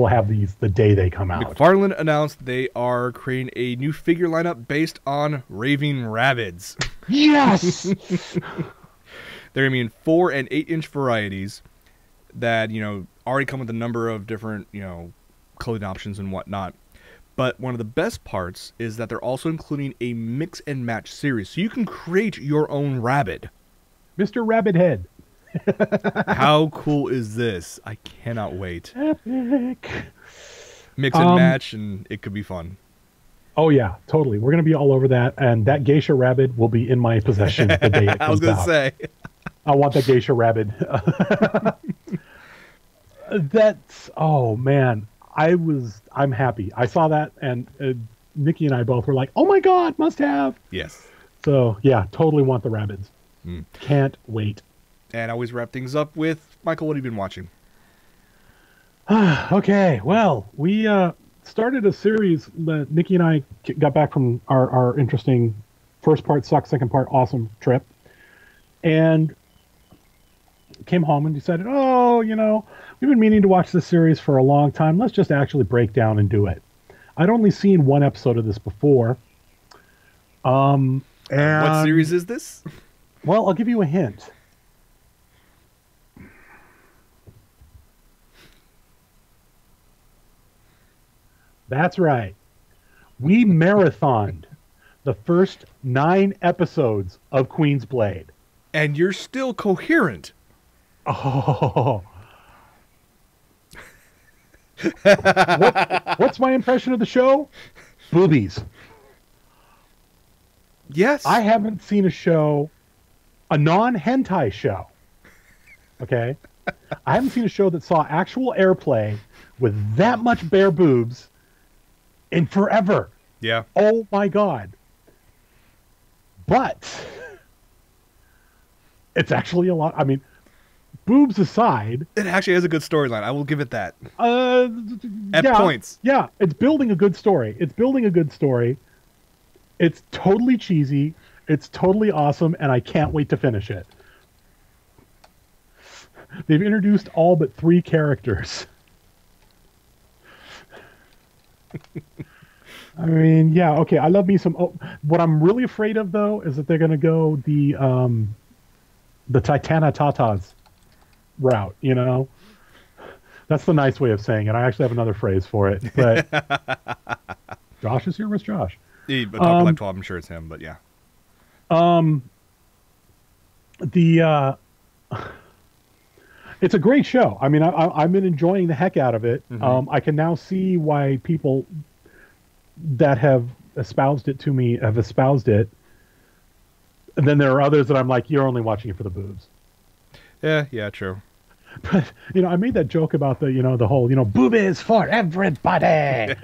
have these the day they come out. McFarlane announced they are creating a new figure lineup based on Raving Rabbids. Yes! They're going to be in 4 and 8-inch varieties that, already come with a number of different, clothing options and whatnot. But one of the best parts is that they're also including a mix and match series. So you can create your own rabbit. Mr. Rabbit Head. How cool is this? I cannot wait. Epic. Mix and match, and it could be fun. Oh, yeah, totally. We're going to be all over that. And that geisha rabbit will be in my possession the day it comes out. I was going to say. I want that geisha rabbit. Oh, man. I'm happy. I saw that, and Nikki and I both were like, oh my God, must have. Yes. So, yeah, totally want the rabbits. Can't wait. And I always wrap things up with, Michael, what have you been watching? Okay, well, we started a series that Nikki and I got back from our interesting first part sucks, second part awesome trip. And came home and decided, we've been meaning to watch this series for a long time. Let's just actually break down and do it. I'd only seen 1 episode of this before. And what series is this? Well, I'll give you a hint. That's right. We marathoned the first 9 episodes of Queen's Blade. And you're still coherent. Oh. What's my impression of the show? Boobies. Yes. I haven't seen a non-hentai show. Okay? I haven't seen a show that saw actual airplay with that much bare boobs in forever. Yeah. Oh my God. But it's actually a lot. I mean, boobs aside, it actually has a good storyline. I will give it that. At points. Yeah, it's building a good story. It's totally cheesy. It's totally awesome, and I can't wait to finish it. They've introduced all but 3 characters. I mean, yeah, okay. I love me some. Oh, what I'm really afraid of though is that they're going to go the Titana Tatas route. You know, that's the nice way of saying it. I actually have another phrase for it, but Josh is here. Where's Josh? But OtakuLife 12, I'm sure it's him, but yeah. Um, the it's a great show. I mean, I've been enjoying the heck out of it. I can now see why people that have espoused it to me have espoused it. And then there are others that I'm like, you're only watching it for the boobs. Yeah, true. But, you know, I made that joke about the, you know, the whole, you know, boobies for everybody.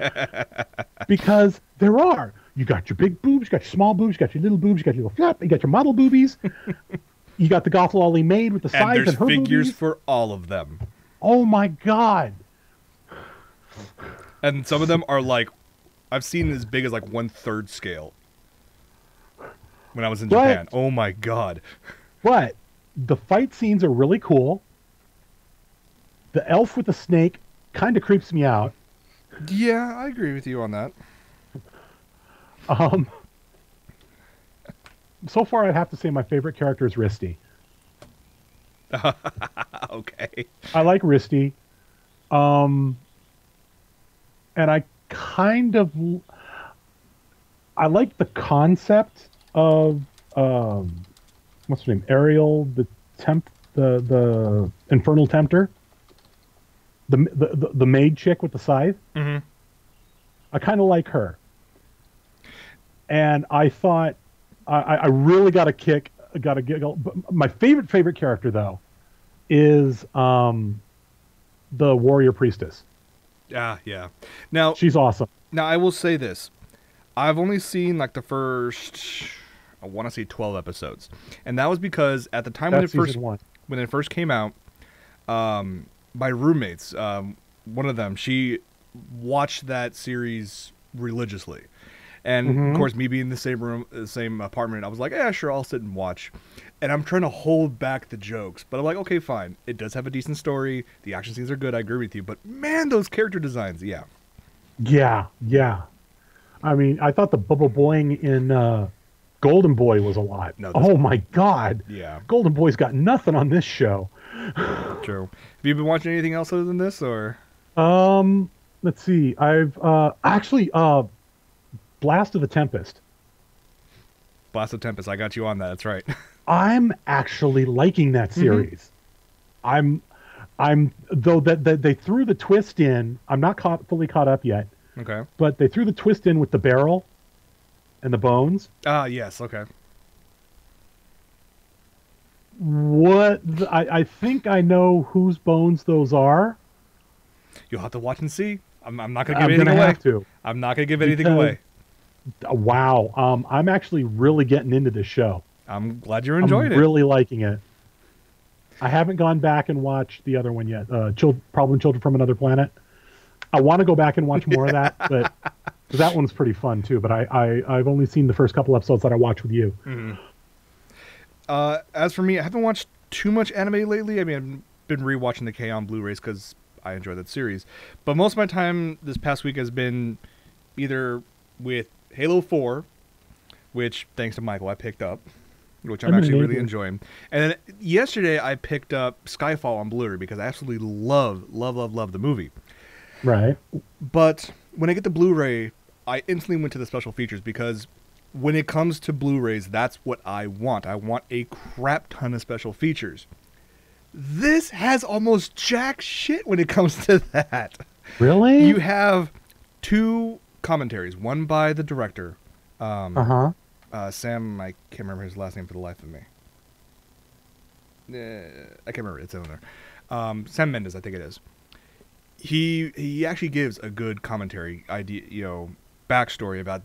Because there are. You got your big boobs, you got your small boobs, you got your little boobs, you got your little flap, you got your model boobies. You got the Gothwally maid with the sides and her figures boobies. for all of them. Oh my God. And some of them are like, I've seen as big as like 1/3 scale. When I was in Japan. Oh my God. But the fight scenes are really cool. The elf with the snake kind of creeps me out. Yeah, I agree with you on that. So far, I'd have to say my favorite character is Risty. Okay. I like Risty. And I kind of... I like the concept of... what's her name? Ariel, the Infernal Tempter. The maid chick with the scythe. Mm-hmm. I kind of like her. And I thought I really got a giggle. But my favorite character though is the warrior priestess. Yeah. Now she's awesome. Now I will say this: I've only seen like the first, I want to say 12 episodes, and that was because at the time when it first came out, my roommates, one of them, she watched that series religiously. And of course, me being in the same room, the same apartment, I was like, yeah, sure, I'll sit and watch. And I'm trying to hold back the jokes, but I'm like, okay, fine. It does have a decent story. The action scenes are good. I agree with you. But man, those character designs, yeah. Yeah. I mean, I thought the Bubba Boing in Golden Boy was a lot. No, oh my God. Yeah. Golden Boy's got nothing on this show. True. Have you been watching anything else other than this, or? Let's see. I've actually Blast of the Tempest. Blast of the Tempest. I got you on that. That's right. I'm actually liking that series. I'm though that they threw the twist in. I'm not fully caught up yet. Okay. But they threw the twist in with the barrel and the bones. Yes. Okay. I think I know whose bones those are. You'll have to watch and see. I'm not going to give anything away. Have to. I'm not going to give anything away. Wow. I'm actually really getting into this show. I'm glad you're enjoying it. I'm really liking it. I haven't gone back and watched the other one yet. Problem Children from Another Planet. I want to go back and watch more of that, but that one's pretty fun too. But I've only seen the first couple episodes that I watched with you. As for me, I haven't watched too much anime lately. I mean, I've been rewatching the K on Blu-rays because I enjoy that series. But most of my time this past week has been either with Halo 4, which, thanks to Michael, I picked up, which I'm actually really enjoying. And then yesterday I picked up Skyfall on Blu-ray because I absolutely love the movie. Right. But when I get the Blu-ray, I instantly went to the special features because when it comes to Blu-rays, that's what I want. I want a crap ton of special features. This has almost jack shit when it comes to that. Really? You have 2 commentaries, one by the director, Sam, I can't remember his last name for the life of me. I can't remember, it's in there. Sam Mendes, I think it is. He actually gives a good commentary idea, backstory about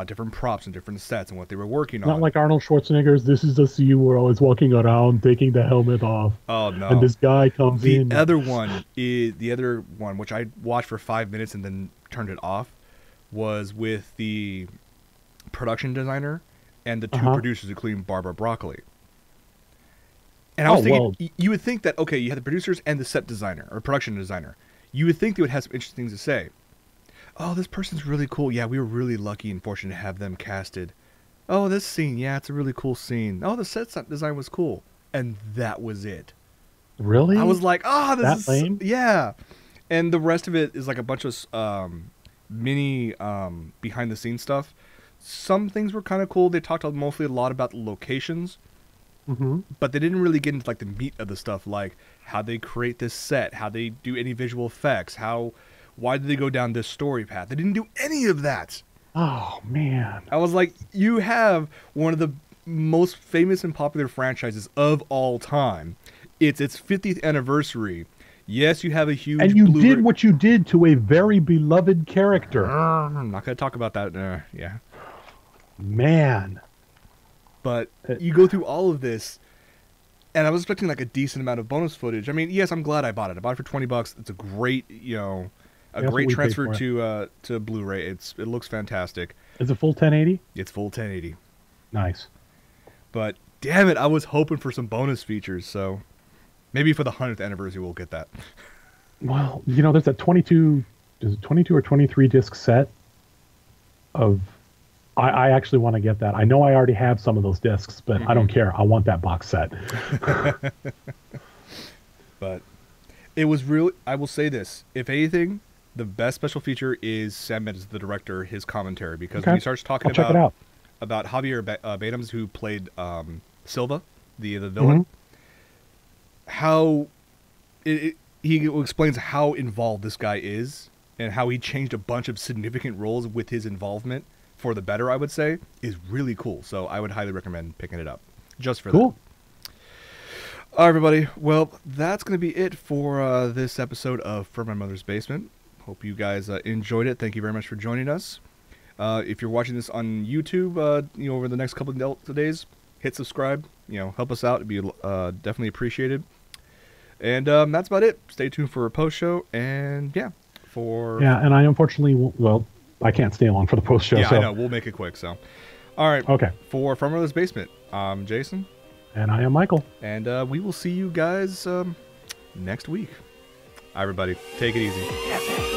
different props and different sets and what they were working on. Not like Arnold Schwarzenegger's "This is the scene where I was walking around taking the helmet off." Oh no! And this guy comes in. The other one, which I watched for 5 minutes and then turned it off, was with the production designer and the 2 producers, including Barbara Broccoli. And I was thinking, you would think that, okay, you have the producers and the set designer or production designer. You would think they would have some interesting things to say. oh, this person's really cool. Yeah, we were really lucky and fortunate to have them casted. Oh, this scene, yeah, it's a really cool scene. Oh, the set design was cool. And that was it. Really? I was like, oh, this is lame? yeah. And the rest of it is like a bunch of mini behind the scenes stuff. Some things were kind of cool. They talked mostly a lot about the locations. Mm-hmm. But they didn't really get into like the meat of the stuff, like how they create this set, how they do any visual effects, why did they go down this story path. They didn't do any of that. Oh, man. I was like, you have one of the most famous and popular franchises of all time. It's its 50th anniversary. Yes, you have a huge... And you did what you did to a very beloved character. I'm not going to talk about that. Yeah. Man. But you go through all of this, and I was expecting like a decent amount of bonus footage. I mean, yes, I'm glad I bought it. I bought it for $20. It's a great, great transfer to Blu-ray. It looks fantastic. Is it full 1080? It's full 1080. Nice. But damn it, I was hoping for some bonus features, so maybe for the 100th anniversary we'll get that. Well, there's a 22 or 23 disc set of... I actually want to get that. I know I already have some of those discs, but I don't care. I want that box set. But it was really... I will say this. If anything, the best special feature is Sam Mendes, the director, his commentary. Because when he starts talking about Javier Bardem, who played Silva, the villain, how he explains how involved this guy is and how he changed a bunch of significant roles with his involvement for the better, I would say, is really cool. So I would highly recommend picking it up just for that. All right, everybody. Well, that's going to be it for this episode of From My Mother's Basement. Hope you guys enjoyed it. Thank you very much for joining us. If you're watching this on YouTube, over the next couple of days, hit subscribe. Help us out. It'd be definitely appreciated. And that's about it. Stay tuned for a post show. And and I unfortunately I can't stay long for the post show. Yeah, I know. We'll make it quick. So, all right. Okay. For From Mother's Basement, I'm Jason. And I am Michael. And we will see you guys next week. All right, everybody. Take it easy.